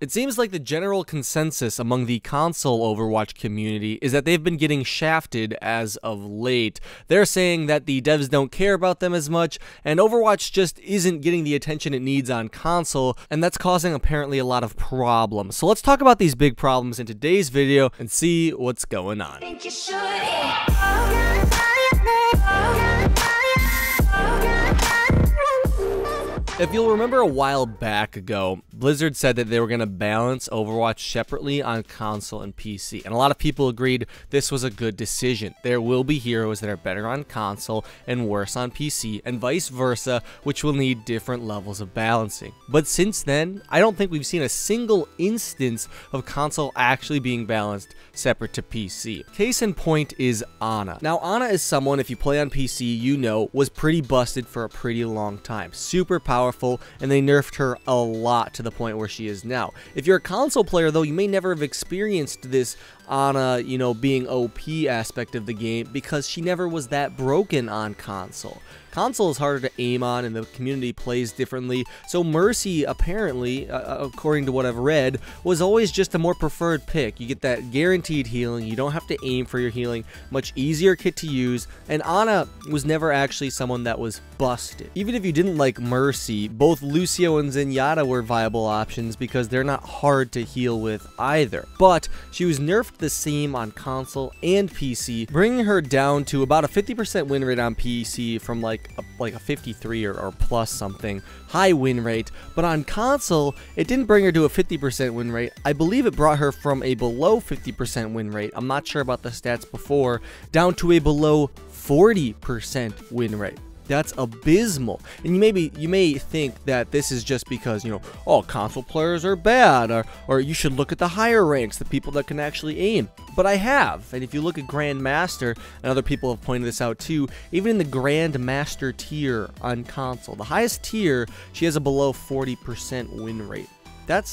It seems like the general consensus among the console Overwatch community is that they've been getting shafted as of late. They're saying that the devs don't care about them as much, and Overwatch just isn't getting the attention it needs on console, and that's causing apparently a lot of problems. So let's talk about these big problems in today's video and see what's going on. If you'll remember a while back ago, Blizzard said that they were going to balance Overwatch separately on console and PC, and a lot of people agreed this was a good decision. There will be heroes that are better on console and worse on PC, and vice versa, which will need different levels of balancing. But since then, I don't think we've seen a single instance of console actually being balanced separate to PC. Case in point is Ana. Now, Ana is someone, if you play on PC, you know, was pretty busted for a pretty long time. Super powerful, and they nerfed her a lot to the point where she is now. If you're a console player, though, you may never have experienced this Ana, you know, being OP aspect of the game because she never was that broken on console. Console is harder to aim on, and the community plays differently, so Mercy, apparently, according to what I've read, was always just a more preferred pick. You get that guaranteed healing, you don't have to aim for your healing, much easier kit to use, and Ana was never actually someone that was busted. Even if you didn't like Mercy, both Lucio and Zenyatta were viable options because they're not hard to heal with either. But she was nerfed the same on console and PC, bringing her down to about a 50% win rate on PC from like a 53 or plus something high win rate, but on console it didn't bring her to a 50% win rate. I believe it brought her from a below 50% win rate, I'm not sure about the stats before, down to a below 40% win rate. That's abysmal. And you may think that this is just because, you know, oh, console players are bad, or you should look at the higher ranks, the people that can actually aim. But I have, and if you look at Grandmaster, and other people have pointed this out too, even in the Grandmaster tier on console, the highest tier, she has a below 40% win rate. That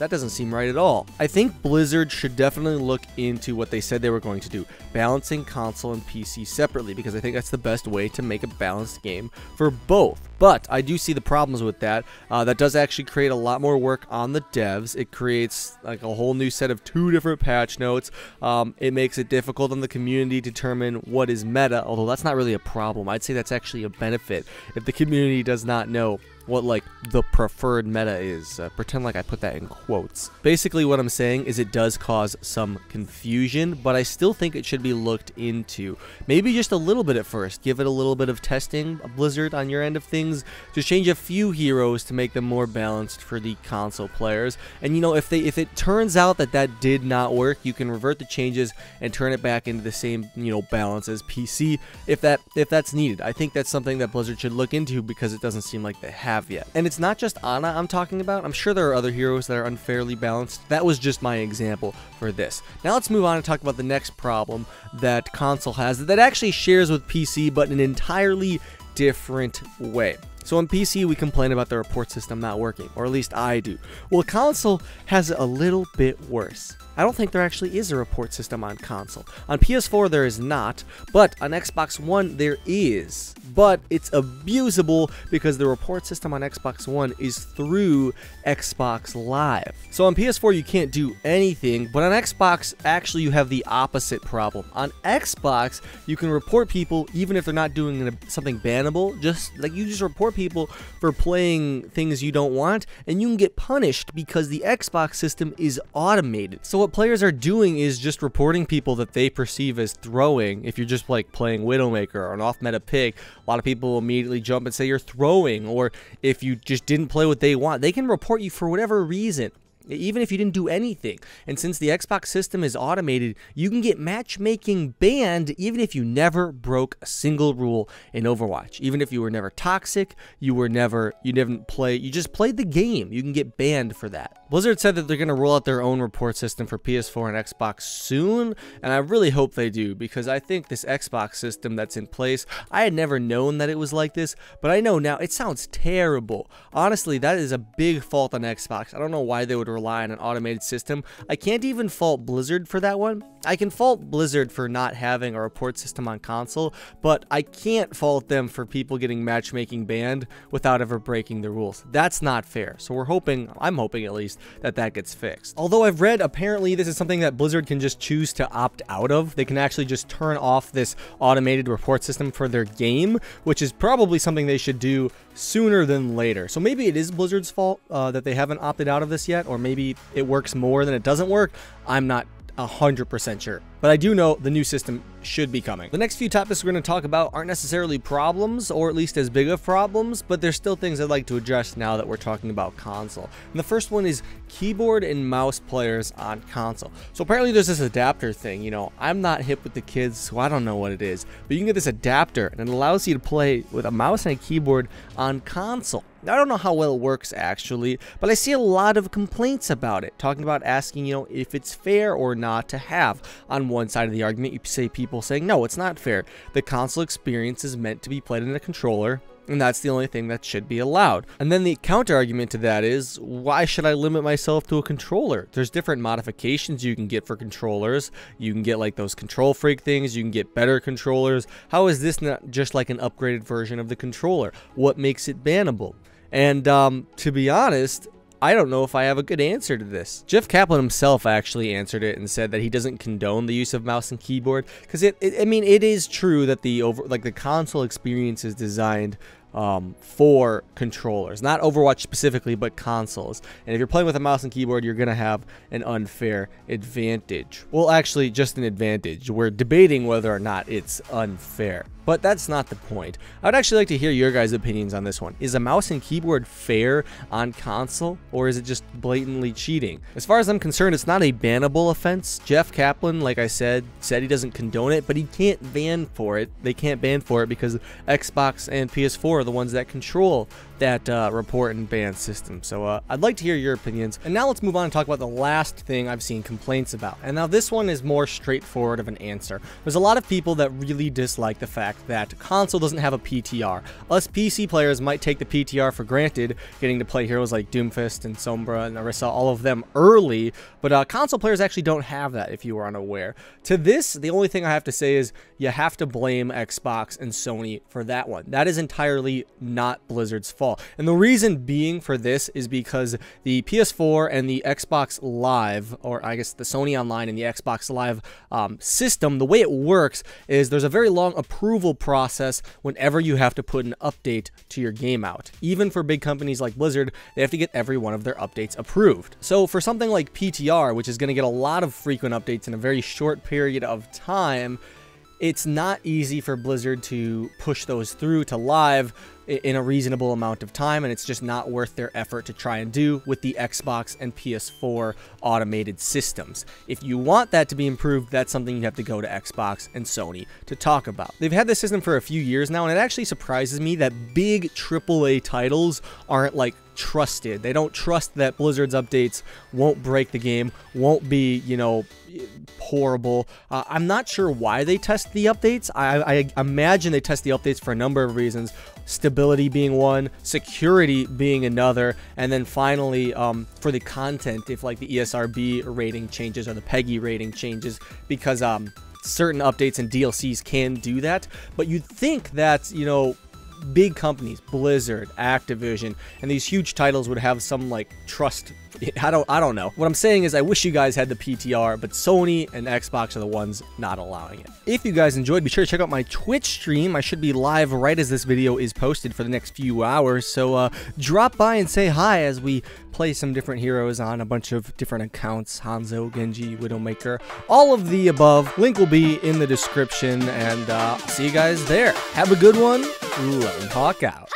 doesn't seem right at all. I think Blizzard should definitely look into what they said they were going to do, balancing console and PC separately, because I think that's the best way to make a balanced game for both. But I do see the problems with that. That does actually create a lot more work on the devs. It creates like a whole new set of 2 different patch notes. It makes it difficult on the community to determine what is meta, although that's not really a problem. I'd say that's actually a benefit if the community does not know what like the preferred meta is. Pretend like I put that in quotes. Basically what I'm saying is it does cause some confusion, but I still think it should be looked into. Maybe just a little bit at first. Give it a little bit of testing, Blizzard, on your end of things. Just change a few heroes to make them more balanced for the console players. And you know, if it turns out that that did not work, you can revert the changes and turn it back into the same, you know, balance as PC if that's needed. I think that's something that Blizzard should look into because it doesn't seem like they have yet. And it's not just Ana I'm talking about. I'm sure there are other heroes that are unfairly balanced. That was just my example for this. Now let's move on and talk about the next problem that console has that actually shares with PC, but in an entirely different way. So on PC, we complain about the report system not working, or at least I do. Well, console has it a little bit worse. I don't think there actually is a report system on console. On PS4, there is not, but on Xbox One, there is. But it's abusable because the report system on Xbox One is through Xbox Live. So on PS4, you can't do anything, but on Xbox, actually, you have the opposite problem. On Xbox, you can report people even if they're not doing something bannable. Just like you just report people for playing things you don't want, and you can get punished because the Xbox system is automated. So what players are doing is just reporting people that they perceive as throwing. If you're just like playing Widowmaker or an off-meta pick, a lot of people will immediately jump and say you're throwing, or if you just didn't play what they want, they can report you for whatever reason, even if you didn't do anything. And since the Xbox system is automated, you can get matchmaking banned even if you never broke a single rule in Overwatch. Even if you were never toxic, you just played the game, you can get banned for that. Blizzard said that they're going to roll out their own report system for PS4 and Xbox soon, and I really hope they do, because I think this Xbox system that's in place, I had never known that it was like this, but I know now. It sounds terrible. Honestly, that is a big fault on Xbox. I don't know why they would rely on an automated system. I can't even fault Blizzard for that one. I can fault Blizzard for not having a report system on console, but I can't fault them for people getting matchmaking banned without ever breaking the rules. That's not fair. So I'm hoping at least, that gets fixed. Although I've read apparently this is something that Blizzard can just choose to opt out of. They can actually just turn off this automated report system for their game, which is probably something they should do sooner than later. So maybe it is Blizzard's fault that they haven't opted out of this yet, or maybe it works more than it doesn't work. I'm not 100% sure, but I do know the new system should be coming. The next few topics we're going to talk about aren't necessarily problems, or at least as big of problems, but there's still things I'd like to address now that we're talking about console. And the first one is keyboard and mouse players on console. So apparently there's this adapter thing. You know, I'm not hip with the kids, so I don't know what it is, but you can get this adapter and it allows you to play with a mouse and a keyboard on console. Now, I don't know how well it works actually, but I see a lot of complaints about it, talking about asking, you know, if it's fair or not to have. On one side of the argument, you say people saying, no, it's not fair. The console experience is meant to be played in a controller, and that's the only thing that should be allowed. And then the counter argument to that is, why should I limit myself to a controller? There's different modifications you can get for controllers. You can get like those Control Freak things, you can get better controllers. How is this not just like an upgraded version of the controller? What makes it bannable? And to be honest, I don't know if I have a good answer to this. Jeff Kaplan himself actually answered it and said that he doesn't condone the use of mouse and keyboard, because I mean, it is true that the console experience is designed for controllers, not Overwatch specifically, but consoles. And if you're playing with a mouse and keyboard, you're gonna have an unfair advantage. Well, actually, just an advantage. We're debating whether or not it's unfair, but that's not the point. I would actually like to hear your guys' opinions on this one. Is a mouse and keyboard fair on console, or is it just blatantly cheating? As far as I'm concerned, it's not a bannable offense. Jeff Kaplan, like I said he doesn't condone it, but he can't ban for it. They can't ban for it because Xbox and PS4 are the ones that control that report and ban system. So I'd like to hear your opinions. And now let's move on and talk about the last thing I've seen complaints about. And now this one is more straightforward of an answer. There's a lot of people that really dislike the fact that console doesn't have a PTR. Us PC players might take the PTR for granted, getting to play heroes like Doomfist and Sombra and Orisa, all of them early, but console players actually don't have that, if you were unaware. To this, the only thing I have to say is you have to blame Xbox and Sony for that one. That is entirely not Blizzard's fault. And the reason being for this is because the PS4 and the Xbox Live, or I guess the Sony Online and the Xbox Live system, the way it works is there's a very long approval process whenever you have to put an update to your game out. Even for big companies like Blizzard, they have to get every one of their updates approved. So for something like PTR, which is going to get a lot of frequent updates in a very short period of time, it's not easy for Blizzard to push those through to live in a reasonable amount of time, and it's just not worth their effort to try and do with the Xbox and PS4 automated systems. If you want that to be improved, that's something you have to go to Xbox and Sony to talk about. They've had this system for a few years now, and it actually surprises me that big AAA titles aren't like trusted. They don't trust that Blizzard's updates won't break the game, won't be, you know, horrible. I'm not sure why they test the updates. I imagine they test the updates for a number of reasons. Stability being one, security being another, and then finally for the content, if like the ESRB rating changes or the PEGI rating changes, because certain updates and DLCs can do that. But you'd think that, you know, big companies, Blizzard, Activision, and these huge titles would have some like trust. I don't know. What I'm saying is I wish you guys had the PTR, but Sony and Xbox are the ones not allowing it. If you guys enjoyed, be sure to check out my Twitch stream. I should be live right as this video is posted for the next few hours, so drop by and say hi as we play some different heroes on a bunch of different accounts. Hanzo, Genji, Widowmaker, all of the above. Link will be in the description, and I'll see you guys there. Have a good one. Love and Hawk out.